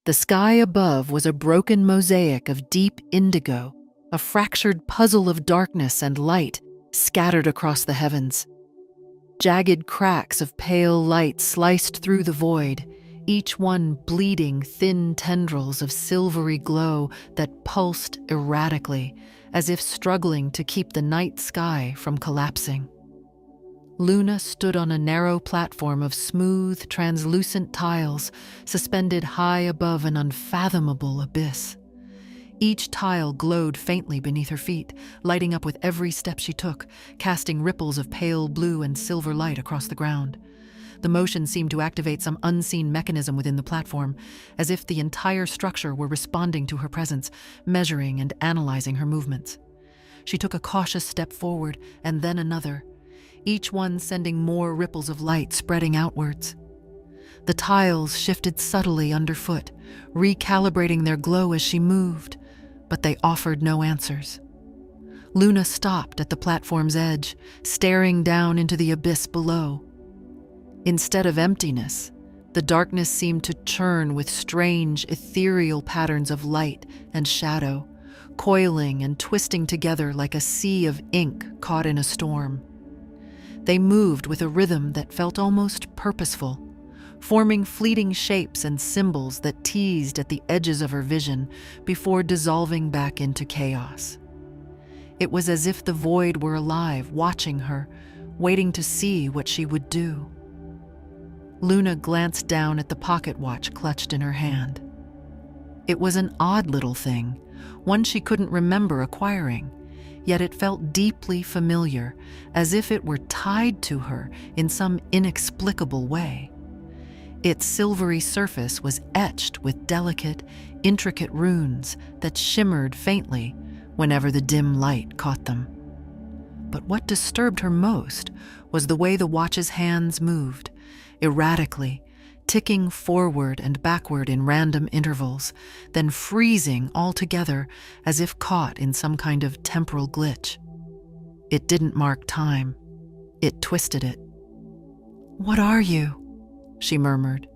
The sky above was a broken mosaic of deep indigo, a fractured puzzle of darkness and light scattered across the heavens. Jagged cracks of pale light sliced through the void, each one bleeding thin tendrils of silvery glow that pulsed erratically, as if struggling to keep the night sky from collapsing. Luna stood on a narrow platform of smooth, translucent tiles suspended high above an unfathomable abyss. Each tile glowed faintly beneath her feet, lighting up with every step she took, casting ripples of pale blue and silver light across the ground. The motion seemed to activate some unseen mechanism within the platform, as if the entire structure were responding to her presence, measuring and analyzing her movements. She took a cautious step forward, and then another, each one sending more ripples of light spreading outwards. The tiles shifted subtly underfoot, recalibrating their glow as she moved, but they offered no answers. Luna stopped at the platform's edge, staring down into the abyss below. Instead of emptiness, the darkness seemed to churn with strange, ethereal patterns of light and shadow, coiling and twisting together like a sea of ink caught in a storm. They moved with a rhythm that felt almost purposeful, forming fleeting shapes and symbols that teased at the edges of her vision before dissolving back into chaos. It was as if the void were alive, watching her, waiting to see what she would do. Luna glanced down at the pocket watch clutched in her hand. It was an odd little thing, one she couldn't remember acquiring, yet it felt deeply familiar, as if it were tied to her in some inexplicable way. Its silvery surface was etched with delicate, intricate runes that shimmered faintly whenever the dim light caught them. But what disturbed her most was the way the watch's hands moved, erratically, ticking forward and backward in random intervals, then freezing altogether as if caught in some kind of temporal glitch. It didn't mark time. It twisted it. "What are you?" she murmured,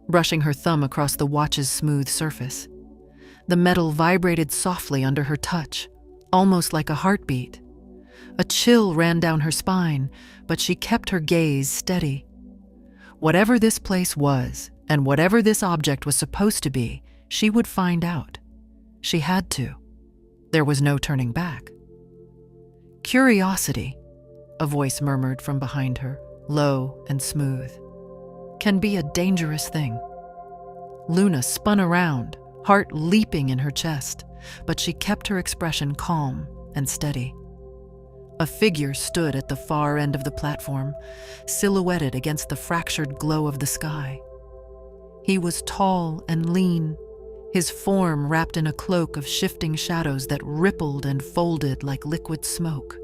brushing her thumb across the watch's smooth surface. The metal vibrated softly under her touch, almost like a heartbeat. A chill ran down her spine, but she kept her gaze steady. Whatever this place was, and whatever this object was supposed to be, she would find out. She had to. There was no turning back. "Curiosity," a voice murmured from behind her, low and smooth, "can be a dangerous thing." Luna spun around, heart leaping in her chest, but she kept her expression calm and steady. A figure stood at the far end of the platform, silhouetted against the fractured glow of the sky. He was tall and lean, his form wrapped in a cloak of shifting shadows that rippled and folded like liquid smoke.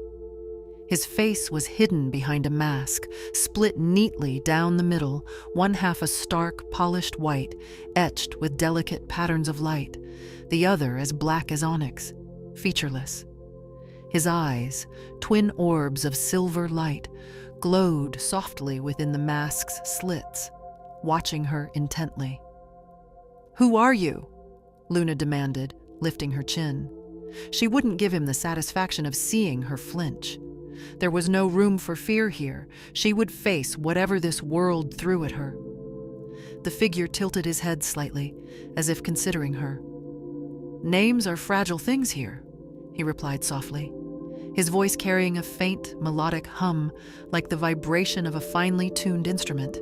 His face was hidden behind a mask, split neatly down the middle, one half a stark, polished white, etched with delicate patterns of light, the other as black as onyx, featureless. His eyes, twin orbs of silver light, glowed softly within the mask's slits, watching her intently. "Who are you?" Luna demanded, lifting her chin. She wouldn't give him the satisfaction of seeing her flinch. There was no room for fear here. She would face whatever this world threw at her. The figure tilted his head slightly, as if considering her. "Names are fragile things here," he replied softly, his voice carrying a faint, melodic hum like the vibration of a finely tuned instrument.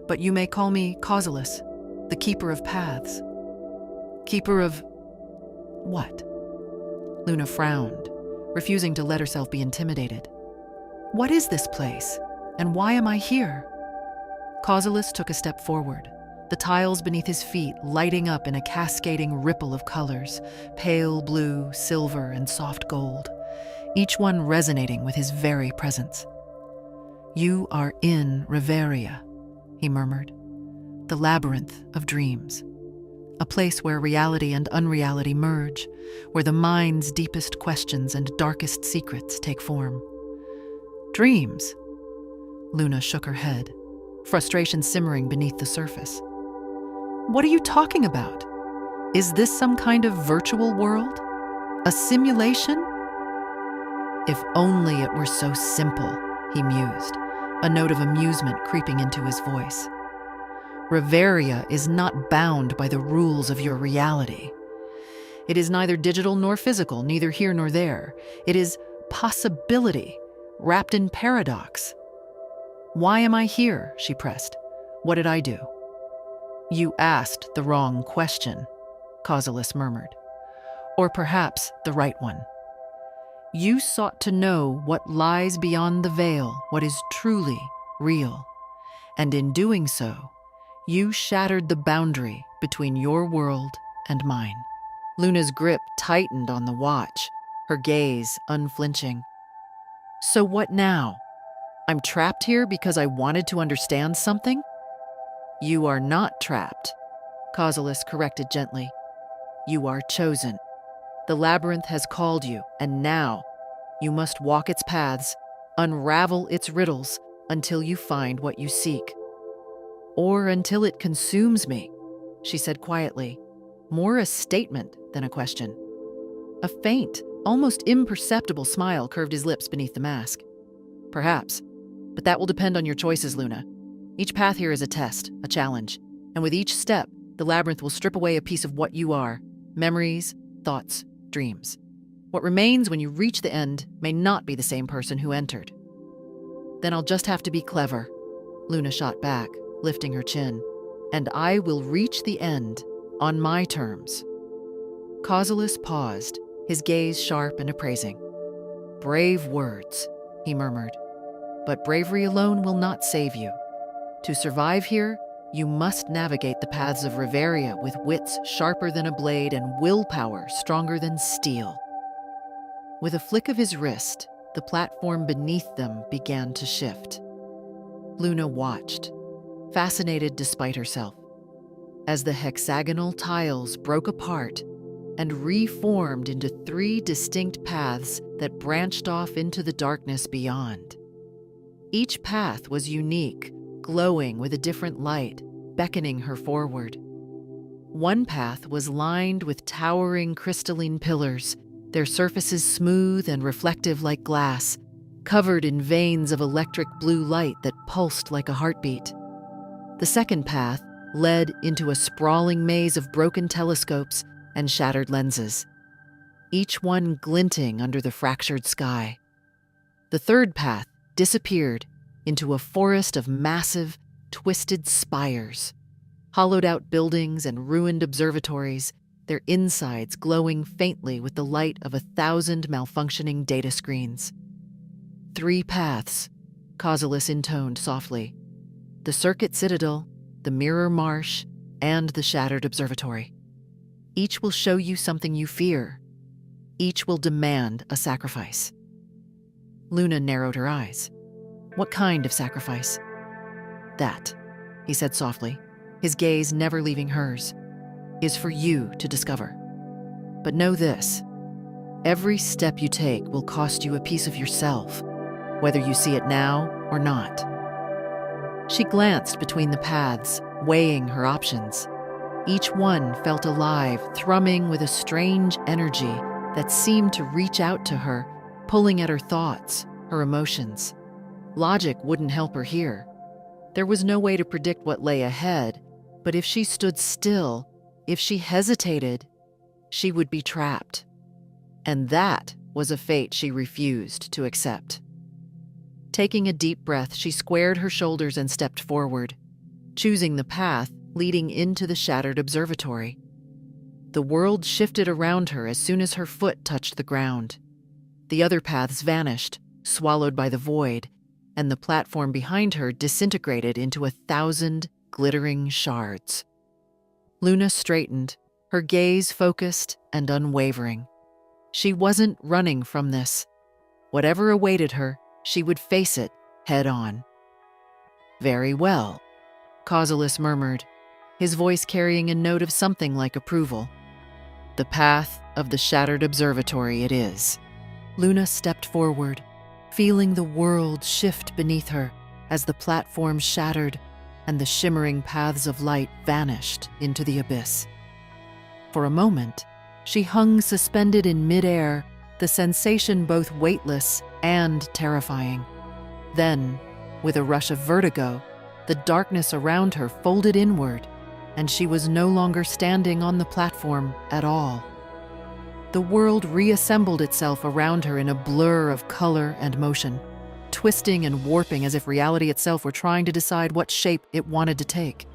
"But you may call me Causalus, the Keeper of Paths." "Keeper of what?" Luna frowned, refusing to let herself be intimidated. "What is this place, and why am I here?" Causalus took a step forward, the tiles beneath his feet lighting up in a cascading ripple of colors, pale blue, silver, and soft gold, each one resonating with his very presence. "You are in Riveria," he murmured, "the labyrinth of dreams, a place where reality and unreality merge, where the mind's deepest questions and darkest secrets take form." "Dreams?" Luna shook her head, frustration simmering beneath the surface. What are you talking about? Is this some kind of virtual world? A simulation? If only it were so simple, he mused, a note of amusement creeping into his voice. Reveria is not bound by the rules of your reality. It is neither digital nor physical, neither here nor there. It is possibility, wrapped in paradox. Why am I here? She pressed. What did I do? You asked the wrong question, Causalus murmured. Or perhaps the right one. You sought to know what lies beyond the veil, what is truly real. And in doing so, you shattered the boundary between your world and mine. Luna's grip tightened on the watch, her gaze unflinching. So what now? I'm trapped here because I wanted to understand something? You are not trapped, Causalus corrected gently. You are chosen. The labyrinth has called you, and now you must walk its paths, unravel its riddles until you find what you seek. Or until it consumes me, she said quietly, more a statement than a question. A faint, almost imperceptible smile curved his lips beneath the mask. Perhaps, but that will depend on your choices, Luna. Each path here is a test, a challenge, and with each step, the labyrinth will strip away a piece of what you are, memories, thoughts, dreams. What remains when you reach the end may not be the same person who entered. Then I'll just have to be clever, Luna shot back, lifting her chin, and I will reach the end on my terms. Causalus paused, his gaze sharp and appraising. Brave words, he murmured, but bravery alone will not save you. To survive here, you must navigate the paths of Reveria with wits sharper than a blade and willpower stronger than steel. With a flick of his wrist, the platform beneath them began to shift. Luna watched, fascinated despite herself, as the hexagonal tiles broke apart and reformed into 3 distinct paths that branched off into the darkness beyond. Each path was unique, glowing with a different light, beckoning her forward. One path was lined with towering crystalline pillars, their surfaces smooth and reflective like glass, covered in veins of electric blue light that pulsed like a heartbeat. The second path led into a sprawling maze of broken telescopes and shattered lenses, each one glinting under the fractured sky. The third path disappeared into a forest of massive, twisted spires, hollowed-out buildings and ruined observatories, their insides glowing faintly with the light of 1,000 malfunctioning data screens. 3 paths, Causalus intoned softly. The Circuit Citadel, the Mirror Marsh, and the Shattered Observatory. Each will show you something you fear. Each will demand a sacrifice. Luna narrowed her eyes. What kind of sacrifice? That, he said softly, his gaze never leaving hers, is for you to discover. But know this, every step you take will cost you a piece of yourself, whether you see it now or not. She glanced between the paths, weighing her options. Each one felt alive, thrumming with a strange energy that seemed to reach out to her, pulling at her thoughts, her emotions. Logic wouldn't help her here. There was no way to predict what lay ahead, but if she stood still, if she hesitated, she would be trapped. And that was a fate she refused to accept. Taking a deep breath, she squared her shoulders and stepped forward, choosing the path leading into the Shattered Observatory. The world shifted around her as soon as her foot touched the ground. The other paths vanished, swallowed by the void, and the platform behind her disintegrated into 1,000 glittering shards. Luna straightened, her gaze focused and unwavering. She wasn't running from this. Whatever awaited her, she would face it head on. Very well, Causalus murmured, his voice carrying a note of something like approval. The path of the Shattered Observatory it is. Luna stepped forward, feeling the world shift beneath her as the platform shattered and the shimmering paths of light vanished into the abyss. For a moment, she hung suspended in midair, the sensation both weightless and terrifying. Then, with a rush of vertigo, the darkness around her folded inward, and she was no longer standing on the platform at all. The world reassembled itself around her in a blur of color and motion, twisting and warping as if reality itself were trying to decide what shape it wanted to take.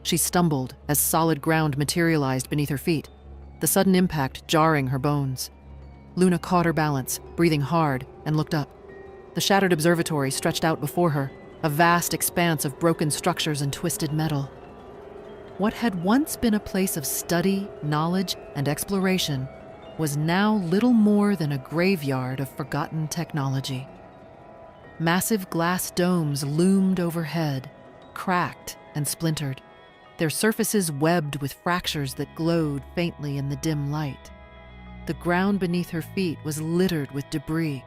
She stumbled as solid ground materialized beneath her feet, the sudden impact jarring her bones. Luna caught her balance, breathing hard, and looked up. The shattered observatory stretched out before her, a vast expanse of broken structures and twisted metal. What had once been a place of study, knowledge, and exploration was now little more than a graveyard of forgotten technology. Massive glass domes loomed overhead, cracked and splintered, their surfaces webbed with fractures that glowed faintly in the dim light. The ground beneath her feet was littered with debris,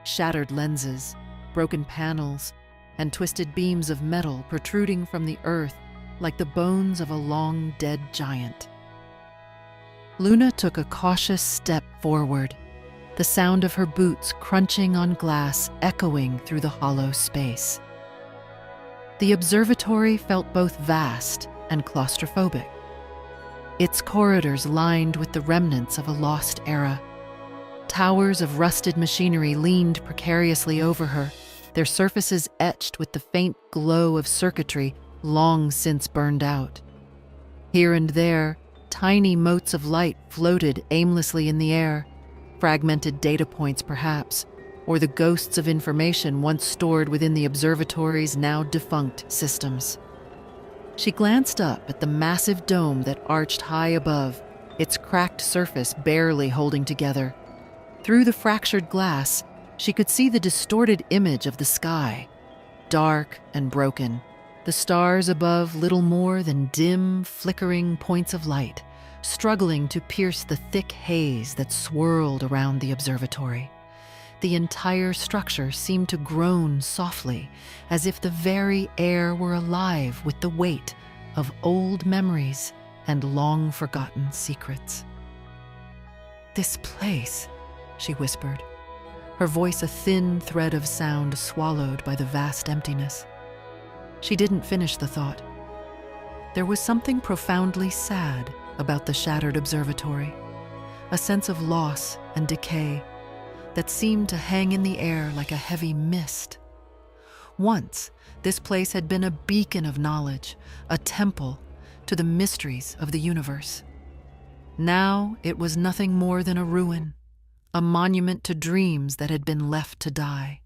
shattered lenses, broken panels, and twisted beams of metal protruding from the earth like the bones of a long-dead giant. Luna took a cautious step forward, the sound of her boots crunching on glass echoing through the hollow space. The observatory felt both vast and claustrophobic, its corridors lined with the remnants of a lost era. Towers of rusted machinery leaned precariously over her, their surfaces etched with the faint glow of circuitry long since burned out. Here and there, tiny motes of light floated aimlessly in the air, fragmented data points perhaps, or the ghosts of information once stored within the observatory's now defunct systems. She glanced up at the massive dome that arched high above, its cracked surface barely holding together. Through the fractured glass, she could see the distorted image of the sky, dark and broken, the stars above little more than dim, flickering points of light, struggling to pierce the thick haze that swirled around the observatory. The entire structure seemed to groan softly, as if the very air were alive with the weight of old memories and long-forgotten secrets. "This place," she whispered, her voice a thin thread of sound swallowed by the vast emptiness. She didn't finish the thought. There was something profoundly sad about the shattered observatory, a sense of loss and decay that seemed to hang in the air like a heavy mist. Once, this place had been a beacon of knowledge, a temple to the mysteries of the universe. Now it was nothing more than a ruin, a monument to dreams that had been left to die.